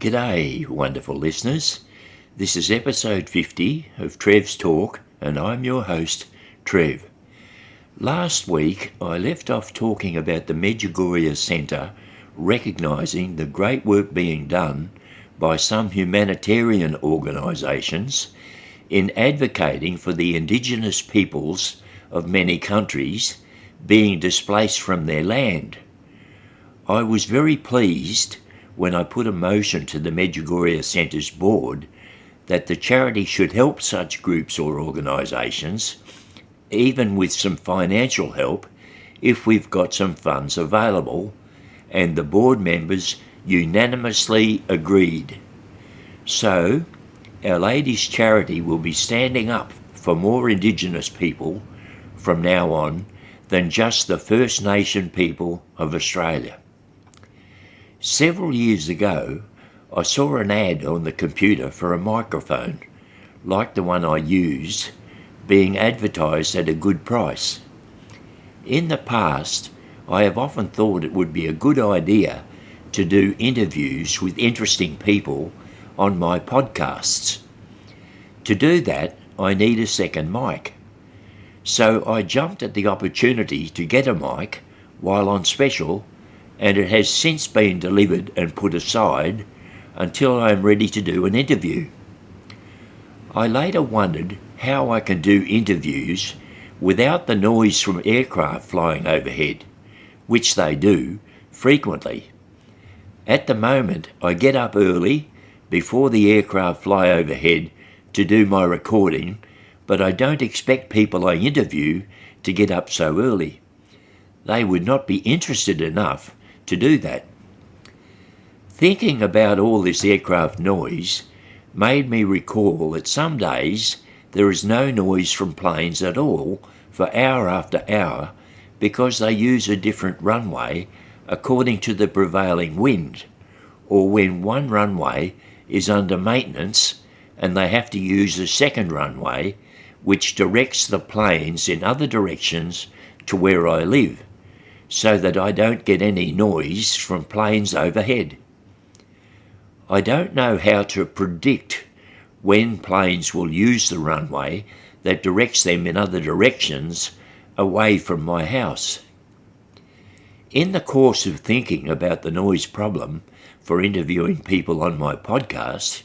G'day, wonderful listeners. This is episode 50 of Trev's Talk, and I'm your host, Trev. Last week, I left off talking about the Medjugorje Centre recognising the great work being done by some humanitarian organisations in advocating for the indigenous peoples of many countries being displaced from their land. I was very pleased when I put a motion to the Medjugorje Centre's board that the charity should help such groups or organisations, even with some financial help, if we've got some funds available, and the board members unanimously agreed. So, Our Lady's Charity will be standing up for more Indigenous people from now on than just the First Nation people of Australia. Several years ago, I saw an ad on the computer for a microphone, like the one I used, being advertised at a good price. In the past, I have often thought it would be a good idea to do interviews with interesting people on my podcasts. To do that, I need a second mic. So I jumped at the opportunity to get a mic while on special, and it has since been delivered and put aside until I am ready to do an interview. I later wondered how I can do interviews without the noise from aircraft flying overhead, which they do frequently. At the moment, I get up early before the aircraft fly overhead to do my recording, but I don't expect people I interview to get up so early. They would not be interested enough to do that. Thinking about all this aircraft noise made me recall that some days there is no noise from planes at all for hour after hour because they use a different runway according to the prevailing wind, or when one runway is under maintenance and they have to use a second runway which directs the planes in other directions to where I live, so that I don't get any noise from planes overhead. I don't know how to predict when planes will use the runway that directs them in other directions away from my house. In the course of thinking about the noise problem for interviewing people on my podcast,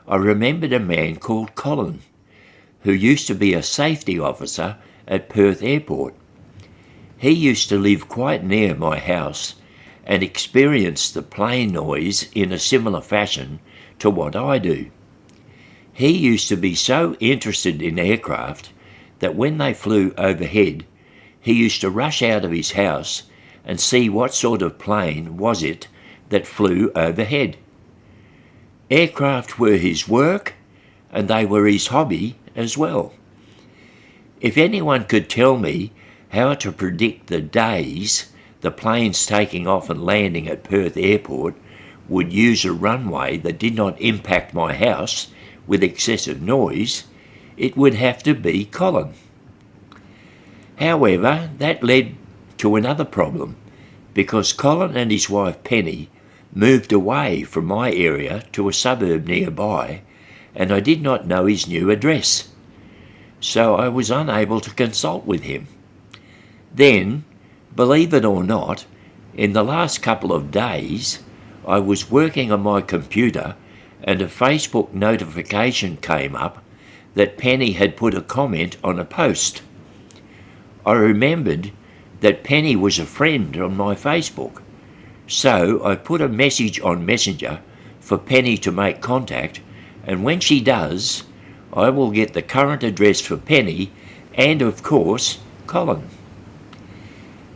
I remembered a man called Colin, who used to be a safety officer at Perth Airport. He used to live quite near my house and experienced the plane noise in a similar fashion to what I do. He used to be so interested in aircraft that when they flew overhead, he used to rush out of his house and see what sort of plane was it that flew overhead. Aircraft were his work, and they were his hobby as well. If anyone could tell me how to predict the days the planes taking off and landing at Perth Airport would use a runway that did not impact my house with excessive noise, it would have to be Colin. However, that led to another problem, because Colin and his wife Penny moved away from my area to a suburb nearby, and I did not know his new address, so I was unable to consult with him. Then, believe it or not, in the last couple of days, I was working on my computer and a Facebook notification came up that Penny had put a comment on a post. I remembered that Penny was a friend on my Facebook, so I put a message on Messenger for Penny to make contact, and when she does, I will get the current address for Penny and, of course, Colin.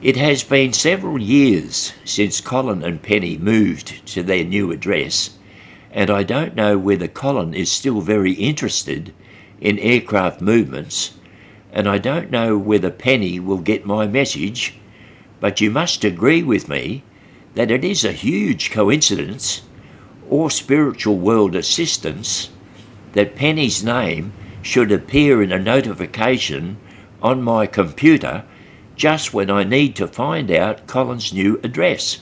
It has been several years since Colin and Penny moved to their new address, and I don't know whether Colin is still very interested in aircraft movements, and I don't know whether Penny will get my message, but you must agree with me that it is a huge coincidence or spiritual world assistance that Penny's name should appear in a notification on my computer just when I need to find out Colin's new address.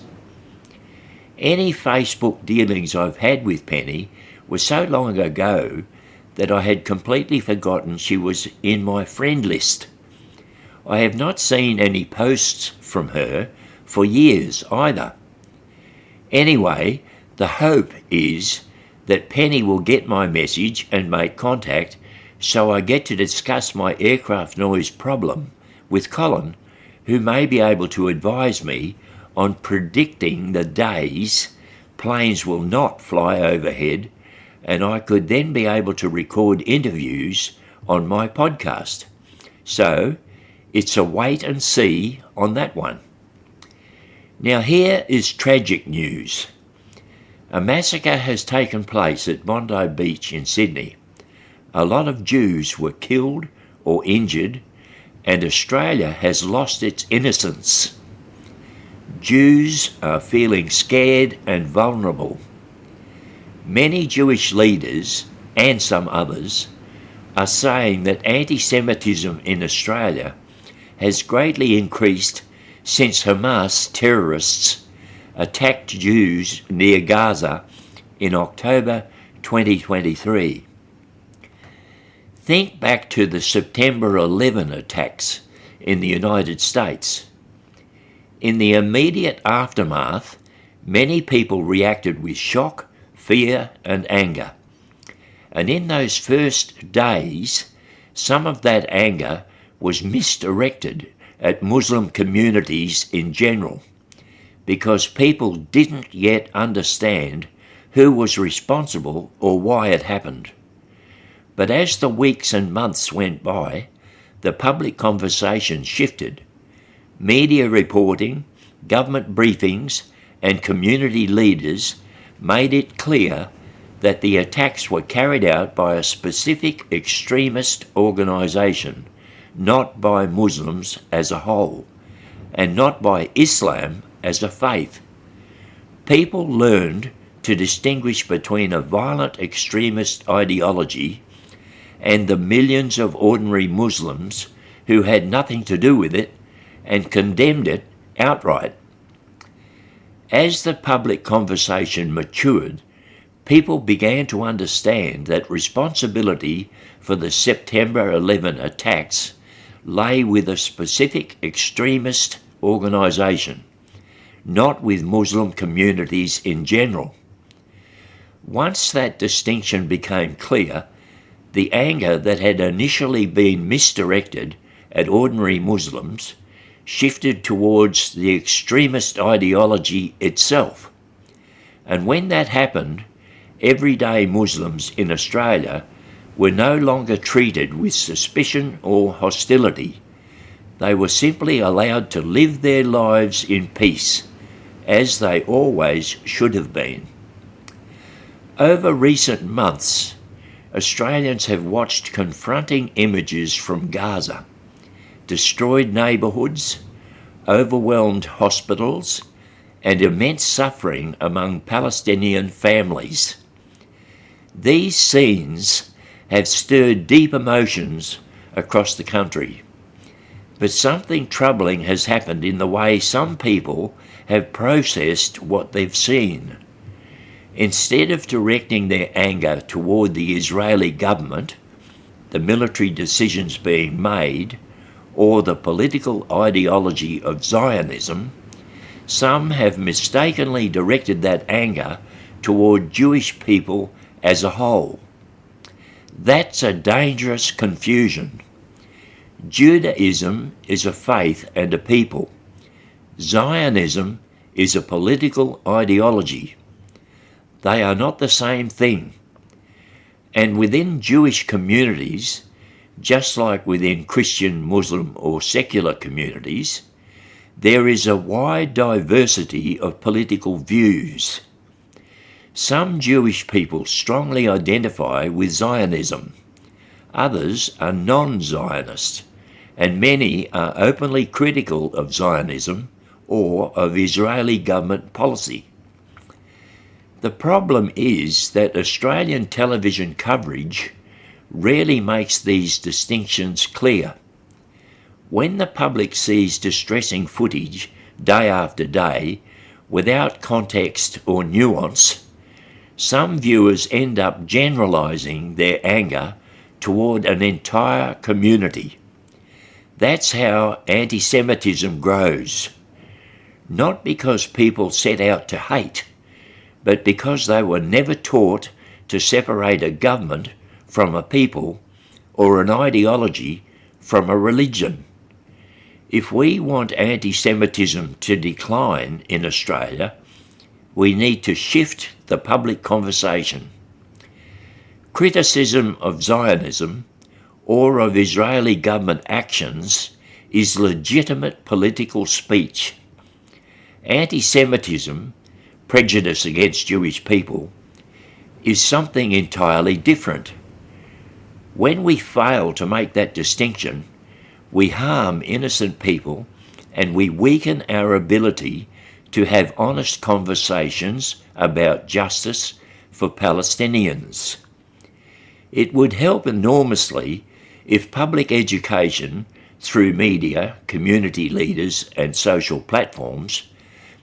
Any Facebook dealings I've had with Penny were so long ago that I had completely forgotten she was in my friend list. I have not seen any posts from her for years either. Anyway, the hope is that Penny will get my message and make contact so I get to discuss my aircraft noise problem with Colin, who may be able to advise me on predicting the days planes will not fly overhead, and I could then be able to record interviews on my podcast. So it's a wait and see on that one. Now here is tragic news. A massacre has taken place at Bondi Beach in Sydney. A lot of Jews were killed or injured, and Australia has lost its innocence. Jews are feeling scared and vulnerable. Many Jewish leaders, and some others, are saying that anti-Semitism in Australia has greatly increased since Hamas terrorists attacked Jews near Gaza in October 2023. Think back to the September 11 attacks in the United States. In the immediate aftermath, many people reacted with shock, fear and anger. And in those first days, some of that anger was misdirected at Muslim communities in general, because people didn't yet understand who was responsible or why it happened. But as the weeks and months went by, the public conversation shifted. Media reporting, government briefings, and community leaders made it clear that the attacks were carried out by a specific extremist organisation, not by Muslims as a whole, and not by Islam as a faith. People learned to distinguish between a violent extremist ideology and the millions of ordinary Muslims who had nothing to do with it and condemned it outright. As the public conversation matured, people began to understand that responsibility for the September 11 attacks lay with a specific extremist organisation, not with Muslim communities in general. Once that distinction became clear, the anger that had initially been misdirected at ordinary Muslims shifted towards the extremist ideology itself. And when that happened, everyday Muslims in Australia were no longer treated with suspicion or hostility. They were simply allowed to live their lives in peace, as they always should have been. Over recent months, Australians have watched confronting images from Gaza, destroyed neighbourhoods, overwhelmed hospitals, and immense suffering among Palestinian families. These scenes have stirred deep emotions across the country. But something troubling has happened in the way some people have processed what they've seen. Instead of directing their anger toward the Israeli government, the military decisions being made, or the political ideology of Zionism, some have mistakenly directed that anger toward Jewish people as a whole. That's a dangerous confusion. Judaism is a faith and a people. Zionism is a political ideology. They are not the same thing. And within Jewish communities, just like within Christian, Muslim or secular communities, there is a wide diversity of political views. Some Jewish people strongly identify with Zionism. Others are non-Zionist, and many are openly critical of Zionism or of Israeli government policy. The problem is that Australian television coverage rarely makes these distinctions clear. When the public sees distressing footage day after day, without context or nuance, some viewers end up generalising their anger toward an entire community. That's how anti-Semitism grows. Not because people set out to hate, but because they were never taught to separate a government from a people or an ideology from a religion. If we want anti-Semitism to decline in Australia, we need to shift the public conversation. Criticism of Zionism or of Israeli government actions is legitimate political speech. Anti-Semitism, prejudice against Jewish people, is something entirely different. When we fail to make that distinction, we harm innocent people and we weaken our ability to have honest conversations about justice for Palestinians. It would help enormously if public education, through media, community leaders and social platforms,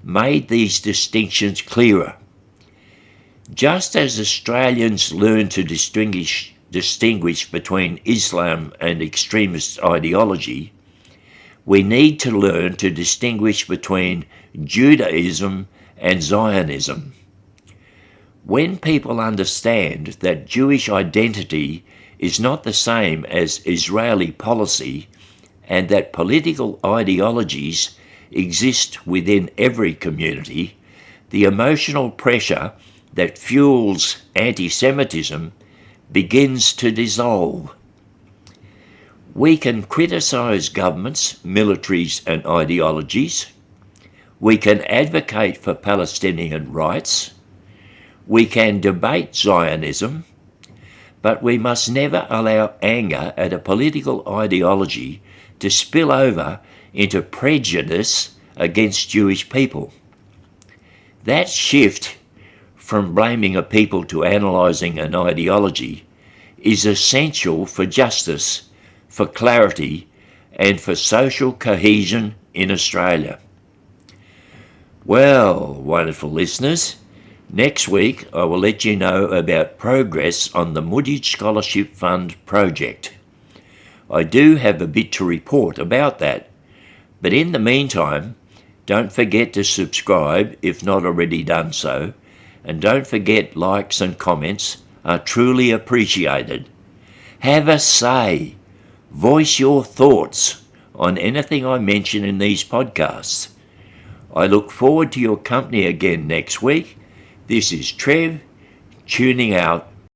made these distinctions clearer. Just as Australians learn to distinguish between Islam and extremist ideology, we need to learn to distinguish between Judaism and Zionism. When people understand that Jewish identity is not the same as Israeli policy and that political ideologies exist within every community, the emotional pressure that fuels anti-Semitism begins to dissolve. We can criticise governments, militaries and ideologies. We can advocate for Palestinian rights. We can debate Zionism, but we must never allow anger at a political ideology to spill over into prejudice against Jewish people. That shift from blaming a people to analysing an ideology is essential for justice, for clarity, and for social cohesion in Australia. Well, wonderful listeners, next week I will let you know about progress on the Moodage Scholarship Fund project. I do have a bit to report about that, but in the meantime, don't forget to subscribe if not already done so, and don't forget likes and comments are truly appreciated. Have a say. Voice your thoughts on anything I mention in these podcasts. I look forward to your company again next week. This is Trev, tuning out